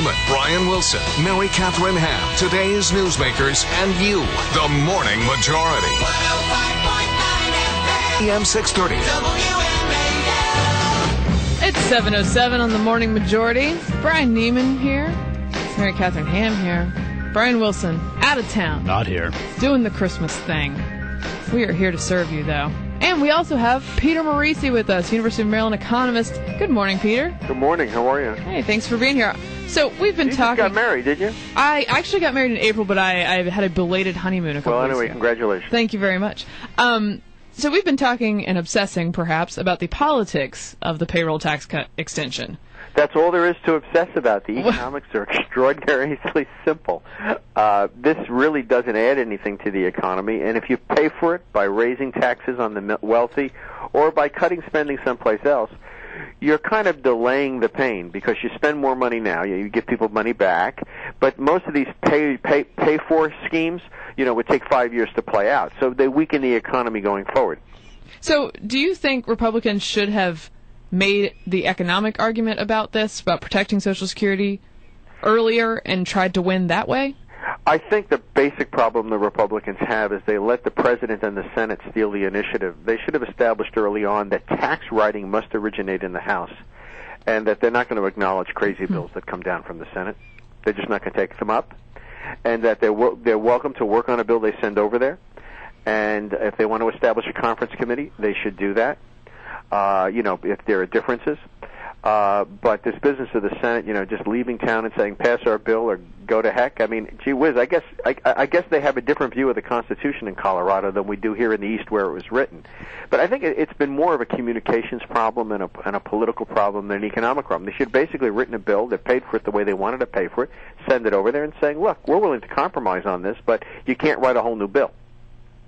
entertainment. Brian Wilson, Mary Catherine Ham, today's newsmakers, and you, the Morning Majority. 105.9 FM. AM 630. WMAL. It's 7:07 on the Morning Majority. Brian Neiman here. It's Mary Catherine Ham here. Brian Wilson, out of town. Not here. Doing the Christmas thing. We are here to serve you, though. And we also have Peter Morici with us, University of Maryland economist. Good morning, Peter. Good morning. How are you? Hey, thanks for being here. So we've been talking. You just got married, did you? I actually got married in April, but I had a belated honeymoon a couple weeks ago. Congratulations. Thank you very much. So we've been talking and obsessing, perhaps, about the politics of the payroll tax cut extension. That's all there is to obsess about. The economics are extraordinarily simple. This really doesn't add anything to the economy, and if you pay for it by raising taxes on the wealthy or by cutting spending someplace else, you're kind of delaying the pain because you spend more money now. You give people money back, but most of these pay-for schemes, would take 5 years to play out. So they weaken the economy going forward. So do you think Republicans should have made the economic argument about this, about protecting Social Security, earlier and tried to win that way? I think the basic problem the Republicans have is they let the President and the Senate steal the initiative. They should have established early on that tax writing must originate in the House, and that they're not going to acknowledge crazy bills that come down from the Senate. They're just not going to take them up, and that they're welcome to work on a bill they send over there. And if they want to establish a conference committee, they should do that. If there are differences. But this business of the Senate, just leaving town and saying, pass our bill or go to heck, I mean, gee whiz, I guess they have a different view of the Constitution in Colorado than we do here in the East where it was written. But I think it's been more of a communications problem and a political problem than an economic problem. They should have basically written a bill that paid for it the way they wanted to pay for it, send it over there and saying, look, we're willing to compromise on this, but you can't write a whole new bill.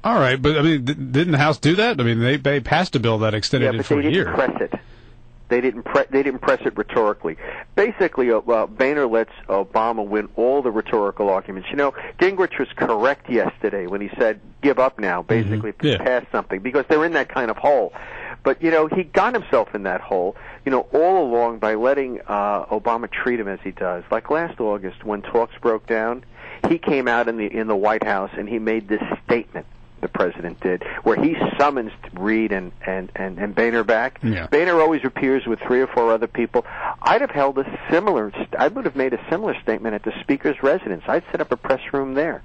All right, but I mean, didn't the House do that? I mean, they passed a bill that extended it for a year. Yeah, but they didn't press it. They didn't press it rhetorically. Basically, Boehner lets Obama win all the rhetorical arguments. Gingrich was correct yesterday when he said, "Give up now." Basically, pass something because they're in that kind of hole. But he got himself in that hole, all along by letting Obama treat him as he does. Like last August, when talks broke down, he came out in the White House and he made this statement. The president did, where he summons Reid and Boehner back. Yeah. Boehner always appears with 3 or 4 other people. I would have made a similar statement at the Speaker's residence. I'd set up a press room there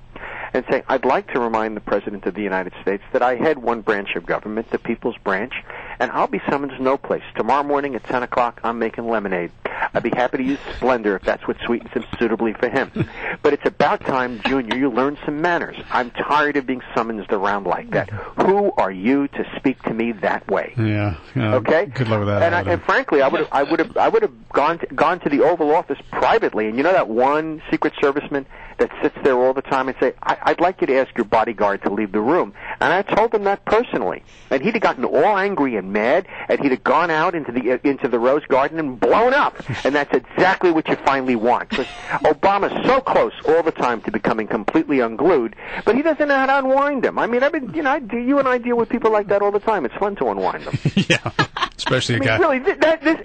and say, I'd like to remind the President of the United States that I head one branch of government, the People's Branch, and I'll be summoned no place. Tomorrow morning at 10 o'clock, I'm making lemonade. I'd be happy to use Splendor if that's what sweetens him suitably for him. But it's about time, Junior, you learn some manners. I'm tired of being summoned around like that. Who are you to speak to me that way? Yeah. Okay. Good luck with that. And frankly, I would have gone to the Oval Office privately, and that one Secret Serviceman that sits there all the time and say, I'd like you to ask your bodyguard to leave the room. And I told him that personally. And he'd have gotten all angry and mad, and he'd have gone out into the Rose Garden and blown up. And that's exactly what you finally want. Because Obama's so close all the time to becoming completely unglued, but he doesn't know how to unwind him. I mean, you and I deal with people like that all the time. It's fun to unwind them. Yeah, especially a guy. Really,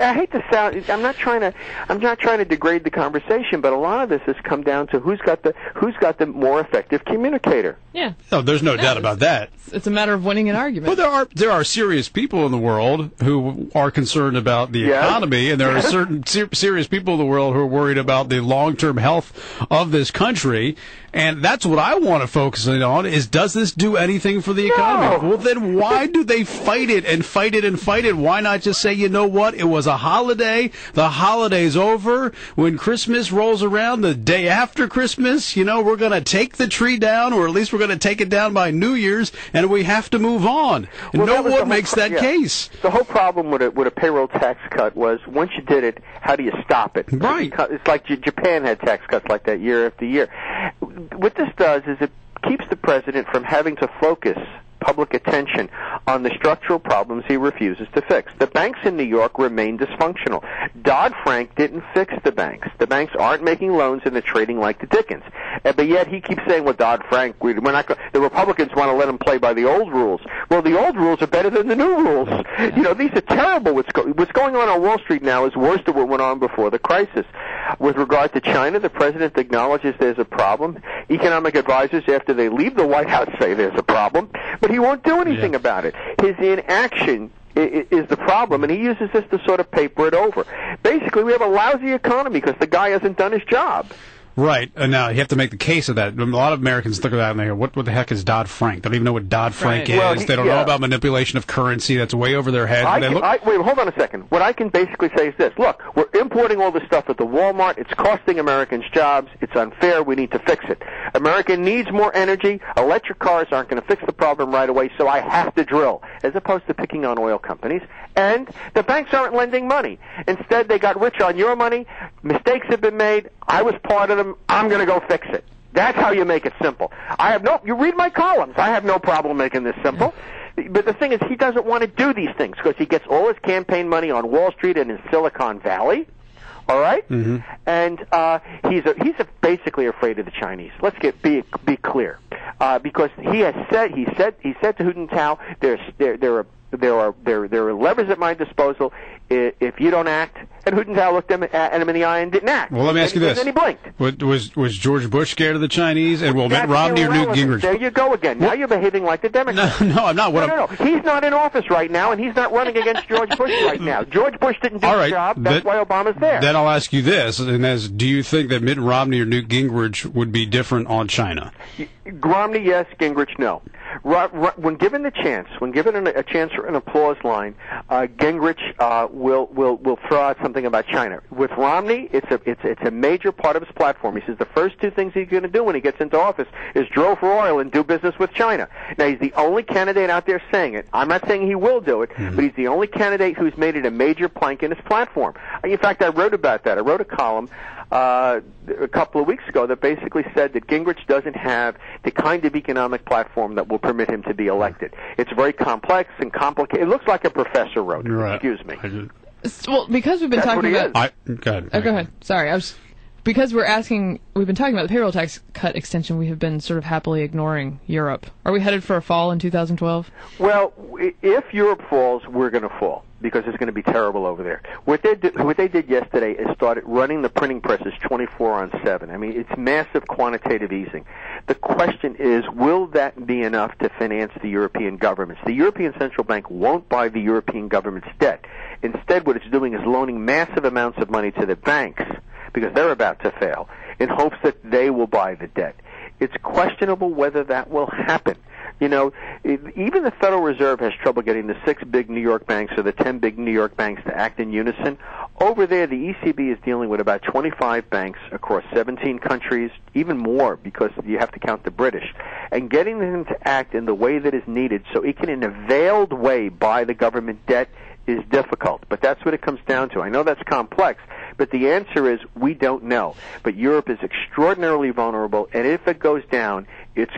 I hate to sound. I'm not trying to degrade the conversation, but a lot of this has come down to who's got the more effective communicator. Yeah. No, there's no doubt about that. It's a matter of winning an argument. Well, there are serious people in the world who are concerned about the economy, and there are certain serious people in the world who are worried about the long-term health of this country. And that's what I want to focus on is, does this do anything for the economy? Well, then why do they fight it and fight it and fight it? Why not just say, you know what, it was a holiday, the holiday's over, when Christmas rolls around, the day after Christmas, we're going to take the tree down, or at least we're going to take it down by New Year's, and we have to move on. And no one makes that case. The whole problem with a payroll tax cut was, once you did it, how do you stop it? Right. It's like Japan had tax cuts like that year after year. What this does is it keeps the president from having to focus public attention on the structural problems he refuses to fix. The banks in New York remain dysfunctional. Dodd-Frank didn't fix the banks. The banks aren't making loans and they're trading like the Dickens. But yet he keeps saying, well, Dodd-Frank, the Republicans want to let him play by the old rules. Well, the old rules are better than the new rules. These are terrible. What's going on Wall Street now is worse than what went on before the crisis. With regard to China, the president acknowledges there's a problem. Economic advisors, after they leave the White House, say there's a problem, but he won't do anything about it. His inaction is the problem, and he uses this to sort of paper it over. Basically, we have a lousy economy because the guy hasn't done his job. Right. And now you have to make the case of that. A lot of Americans look at that and they go, what the heck is Dodd-Frank? They don't even know what Dodd-Frank is. Well, they don't know about manipulation of currency. That's way over their head. Wait, hold on a second. What I can basically say is this. Look, we're importing all this stuff at the Walmart. It's costing Americans jobs. It's unfair. We need to fix it. America needs more energy. Electric cars aren't going to fix the problem right away, so I have to drill, as opposed to picking on oil companies. And the banks aren't lending money. Instead, they got rich on your money. Mistakes have been made. I was part of them. I'm going to go fix it. That's how you make it simple. You read my columns. I have no problem making this simple. But the thing is, he doesn't want to do these things because he gets all his campaign money on Wall Street and in Silicon Valley. All right? Mm-hmm. And he's basically afraid of the Chinese. Let's be clear. Because he said to Hu Jintao, there are levers at my disposal if you don't act. And Hu Jintao looked at him in the eye and didn't act. Well, let me ask you this. And he blinked. Was George Bush scared of the Chinese? And Mitt Romney or Newt Gingrich? There you go again. Now you're behaving like the Democrats. No, I'm not. No. He's not in office right now, and he's not running against George Bush right now. George Bush didn't do the job. That's why Obama's there. Then I'll ask you this, do you think that Mitt Romney or Newt Gingrich would be different on China? Romney, yes. Gingrich, no. When given the chance, when given a chance for an applause line, Gingrich will throw out something about China. With Romney, it's a major part of his platform. He says the first two things he's going to do when he gets into office is drill for oil and do business with China. Now, he's the only candidate out there saying it. I'm not saying he will do it, but he's the only candidate who's made it a major plank in his platform. In fact, I wrote about that. I wrote a column a couple of weeks ago that basically said that Gingrich doesn't have the kind of economic platform that will permit him to be elected. It's very complex and complicated. It looks like a professor wrote it. Right. Excuse me. Well, because we've been talking about... Go ahead. Go ahead. Sorry, because we've been talking about the payroll tax cut extension, we have been sort of happily ignoring Europe. Are we headed for a fall in 2012? Well, if Europe falls, we're going to fall because it's going to be terrible over there. What they did yesterday is started running the printing presses 24/7. I mean, it's massive quantitative easing. The question is, will that be enough to finance the European governments? The European Central Bank won't buy the European government's debt. Instead, what it's doing is loaning massive amounts of money to the banks because they're about to fail in hopes that they will buy the debt. It's questionable whether that will happen. You know, even the Federal Reserve has trouble getting the 6 big New York banks or the 10 big New York banks to act in unison. Over there, the ECB is dealing with about 25 banks across 17 countries, even more because you have to count the British, and getting them to act in the way that is needed so it can in a veiled way buy the government debt is difficult. But that's what it comes down to. I know that's complex, but the answer is we don't know. But Europe is extraordinarily vulnerable, and if it goes down, it's